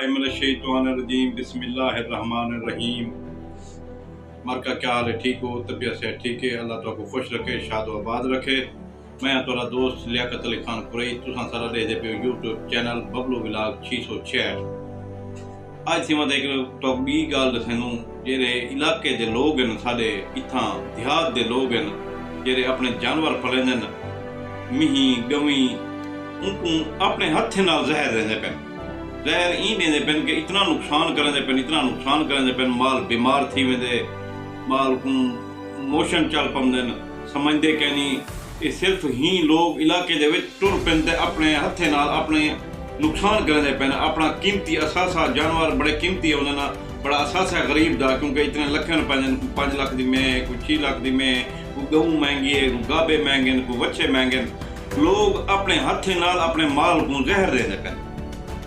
मिनश्शैतानिर्रजीम बिस्मिल्लाहिर्रहमानिर्रहीम। मरका क्या हाल है, ठीक हो? तबीयत से ठीक है? अल्लाह तो खुश रखे, शाद आबाद रखे। मैं तुहाडा दोस्त लियाकत अली खान कुरैशी, तुसां सारा देखदे पे यूट्यूब चैनल बबलू व्लॉग 666। अज सी मैं तो बी गल दसनू, जेरे इलाके दे लोग हैं साडे इत्थां देहात दे लोग हैं जेरे अपने जानवर पलेंदे न, मीही गवी, उनको अपने हथ नाल जहर देंदे पे। जहर ई देंदे पेन कि इतना नुकसान करेंदे पेन, इतना नुकसान करेंदे पेन, माल बीमार थी वेंदे, माल को मोशन चल पवंदे न। समझदे कि नहीं ये सिर्फ ही लोग इलाके दे विच टुर पेंदे अपने हथे नाल अपने नुकसान करेंदे पेन। अपना कीमती असासा जानवर बड़े कीमती होंदे न, बड़ा असासा गरीब दा, क्योंकि इतने लखन पैंदे, 5 लाख दी में, कोई 6 लाख दी में, कोई गहूँ महंगी है, कोई गाबे महंगे न, कोई बच्चे महंगे न। लोग अपने हथे नाल अपने माल को जहर देंदे पेन,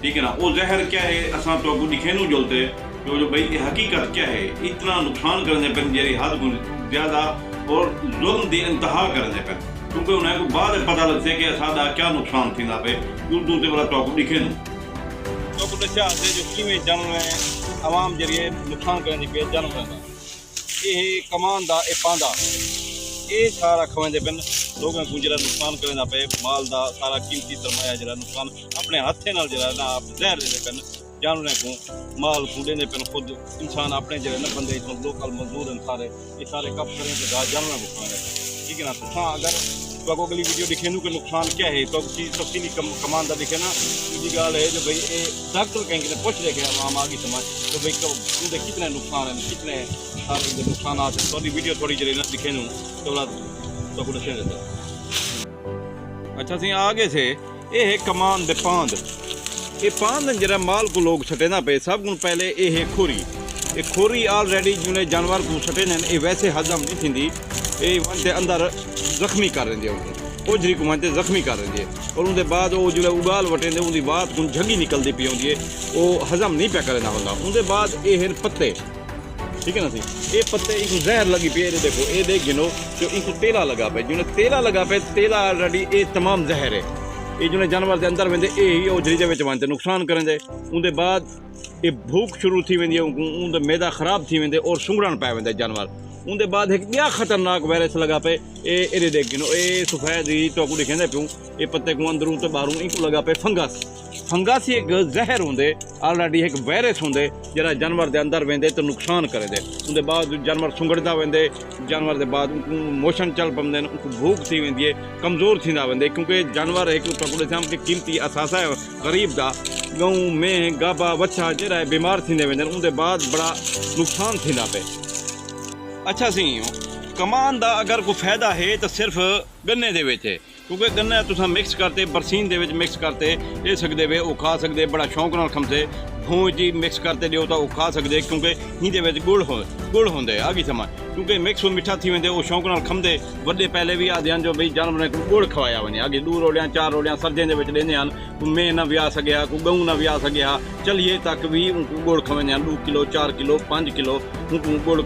ठीक है ना। वो जहर क्या है असां तो अगू दिखे नू जुलते जो भाई ये हकीकत क्या है। इतना नुकसान करने पे जेरी हद को ज़्यादा और जुल्म दी इंतहा करने पे, क्योंकि उन्हें को बाद पता लगते कि सादा क्या नुकसान थी ना पे दूर दूर से बड़ा तो अगू दिखे नू तो को दस्या से जो किवें जानवर आवाम जरिए नुकसान करने पे जानवर ये कमान दा ए पांदा ये सारा खवेंदे पेन। लोगों को जरा नुकसान करना पे, माल का सारा कीमती सरमाया जरा नुकसान अपने हाथे नाल जरा ना आप जहर देने पेन जानवरों को, माल को देने पेन। खुद इंसान अपने जरा ना बंदे इतने लोकल मजदूर हैं सारे, ये सारे कब करें तो जानवरों को खाने, ठीक है ना। तो हाँ अगर तो अगली वीडियो दिखे नू कि नुकसान क्या है तो तफसीली कमान का दिखे ना। दूसरी गल है जो भाई ये डॉक्टर कहीं ने पूछ रहे आम आगे समाज तो भाई उनके कितने नुकसान हैं, कितने सारे नुकसान आते। तो वीडियो थोड़ी जरी ना दिखे नू तो कुछ देता। अच्छा सी आगे से ये है कमान दे पांद, ये पांद जरा माल को लोग छटे ना पे। सब को पहले ये है खोरी, ये खोरी ऑलरेडी जिन्हें जानवर को छटे ने ये वैसे हजम नहीं थी, ये वनते अंदर जख्मी कर रही है, उनको ओझरी को वनते जख्मी कर रही है। और उनके बाद वो जो उगाल वटेंदे उनकी बात को झगी निकलती पी होंगी है, वो हजम नहीं पे करना होंगे। उनके बाद ये है पत्ते, ठीक है ना सी, ये पत्ते इनको जहर लगी पी। देखो ये देख गिनो जो इनको तेला लगा पे, जिन्हें तेला लगा पे, तेला ऑलरेडी ये तमाम जहर है। ये जो जानवर के अंदर वेंदे यही ओझरी के वनते नुकसान करेंदे। उनके बाद ये भूख शुरू थी वेंदी, उनका मैदा खराब थी वेंदे और सुंगड़न पै वेंदे जानवर। उनके बाद एक बड़ा खतरनाक वायरस लगा पे, ये देख गिनो ये सफेद ही तो आपको दिखेंदे पियूँ, ये पत्ते को अंदरों तो बाहरों इनको लगा पे फंगस। फंगस ही एक जहर होंदे, ऑलरेडी एक वायरस होंदे जरा जानवर के अंदर वेंदे तो नुकसान करेंदे। उनके बाद जानवर सुंगड़दा वेंदे, जानवर के बाद उनको मोशन चल पवंदे, उनको भूख थी वेंदी है, कमज़ोर थींदा वेंदे, क्योंकि जानवर एक के कीमती असासा है गरीब का। गऊँ में गाबा बच्चा जरा बीमार थींदे वेंदे, उनके बाद बड़ा नुकसान थींदा पे। अच्छा सी कमान का अगर कोई फायदा है तो सिर्फ गन्ने दे विच है, क्योंकि गन्ना तुसां मिक्स करते बरसीन दे विच मिक्स करते दे सकते वे, वो खा सकते बड़ा शौक नाल खमदे। भूंज जी मिक्स करते दिओ तो वो खा सकते, क्योंकि हिंदे विच गुड़ होंदे आगे समझ, क्योंकि मिक्स मिठा थी वेंदे वो शौक नाल खमदे। वड्डे पहले भी आदे जो भाई जानवरों को गुड़ खवाया वने, आगे 2 रोलियां 4 रोलियां सर्दियों के विच देंदे हन। कोई मेह ना विया सकिया, कोई गऊँ ना विया सकिया, चलिए तक भी उनको गुड़ खवेंदे हन। 2 किलो 4 किलो 5 किलो उनको गुड़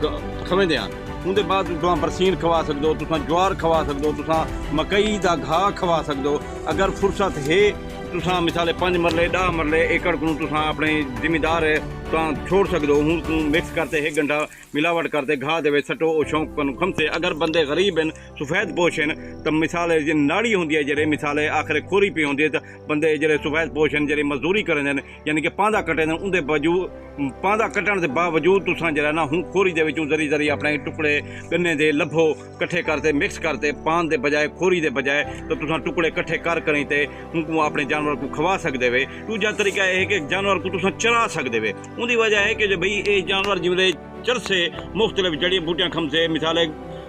खवेंदे हन। उनके बाद तुम बरसीन खवा सकते हो, तुम ज्वार खवा सकते हो, तुम मकई का घाह खवा सकते हो। अगर फुर्सत है तुम मिसाले 5 मरले 10 मरले एकड़ को तुम अपने जिम्मेदार है तो छोड़ सकते हो। हूँ मिक्स करते 1 घंटा मिलावट करते घाह दे सटो वो शौक को खमसे। अगर बंदे गरीब हैं सफेद पोश हैं तो मिसाले जो नाड़ी होंगी है जे मिसाले आखिर खोरी पी होंगी है तो बंदे जो सफेद पोश हैं जे मजदूरी करेंदे यानी कि पांदा कटे उनके बावजूद पांदा कटण के बावजूद तुसां जरा ना हूँ खोरी दे विचों जरी जरी अपने टुकड़े गन्ने दे लभो कट्ठे करते मिक्स करते पान के बजाय खोरी के बजाय तो तुसां टुकड़े कट्ठे कर करें ते उनको अपने जानवर को खवा सकते वे। दूजा तरीका यह है कि जानवर को तुसां चरा सकते वे। उनकी वजह है कि जो भाई ये जानवर जिम्मे चरसे मुख्तलिफ जड़ी बूटियां खमसे, मिसाले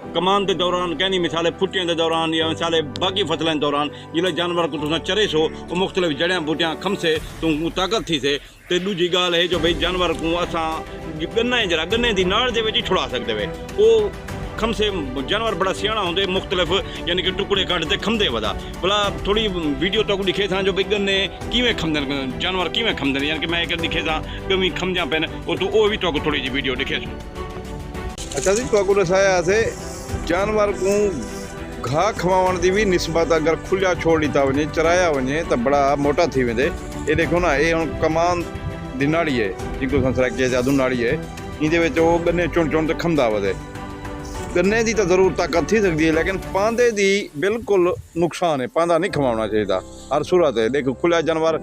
कमान के दौरान कहनी मिसाले फुटियों के दौरान या मिसाले बाकी फसलों के दौरान जिले जानवर को तुम चरे सो वो मुख्तलिफ जड़ियाँ बूटियां खमसे तो ताकत थी से। तो दूजी गाल है जो भाई जानवर को असा गन्ना जरा गन्ने की नाड़ के छुड़ा सकते वे। वो खमसे जानवर बड़ा सियाणा होंगे मुख्तलिफ यानी कि टुकड़े कटते खमदे वदा भला थोड़ी वीडियो तो दिखे था जो भाई गन्ने किमें खमदन जानवर किमें खमदन, यानी कि मैं एक दिखे था गमी खमजा पैन वो भी तो थोड़ी जी वीडियो दिखे। अच्छा जी तो दसाया से जानवर को घाह खवाण की भी निस्बत अगर खुला छोड़ दी वे चराया वे तो बड़ा मोटा थी वेंदे। ये देखो ना ये हम कमान ਦੀ ਨਾੜੀ ਹੈ ਜਿੱਕੋ ਸੰਸਰਾ ਕੇ ਜਾਦੂ ਨਾੜੀ ਹੈ ਇਹਦੇ ਵਿੱਚ ਉਹ ਗੰਨੇ ਚੁਣ ਤੇ ਖੰਦਾ ਵਦੇ ਗੰਨੇ ਦੀ ਤਾਂ ਜ਼ਰੂਰ ਤਾਕਤ ਥੀ ਸਕਦੀ ਹੈ ਲੇਕਿਨ ਪਾਂਦੇ ਦੀ ਬਿਲਕੁਲ ਨੁਕਸਾਨ ਹੈ ਪਾਂਦਾ ਨਹੀਂ ਖਵਾਉਣਾ ਚਾਹੀਦਾ हर सूरत है देखो खुला जानवर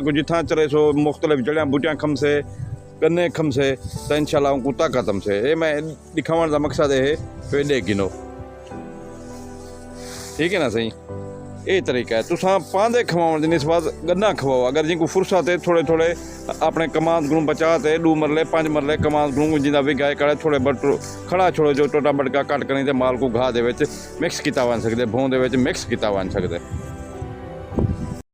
को जितना चले सो मुख्तलिफ जड़ियाँ बूटियाँ खम से गन्ने खम से तो इंशाल्लाह उनको ताकत हम से ये मैं दिखाने का मकसद है वे दे गिनो ठीक है ना सही ये तरीका है तुसा पांदे खवाने की निस्बत गन्ना खवाओ अगर जिनको फुर्सत है थोड़े थोड़े अपने कमांद गुण बचाते 2 मरले 5 मरले कमांद गुण जिंदा भी गाय काड़े थोड़े बट खड़ा छोड़ो जो टोटा बटका कट करी तो माल को घाह दे विच मिक्स किया बन सकते भों दे विच मिक्स किया बन सकते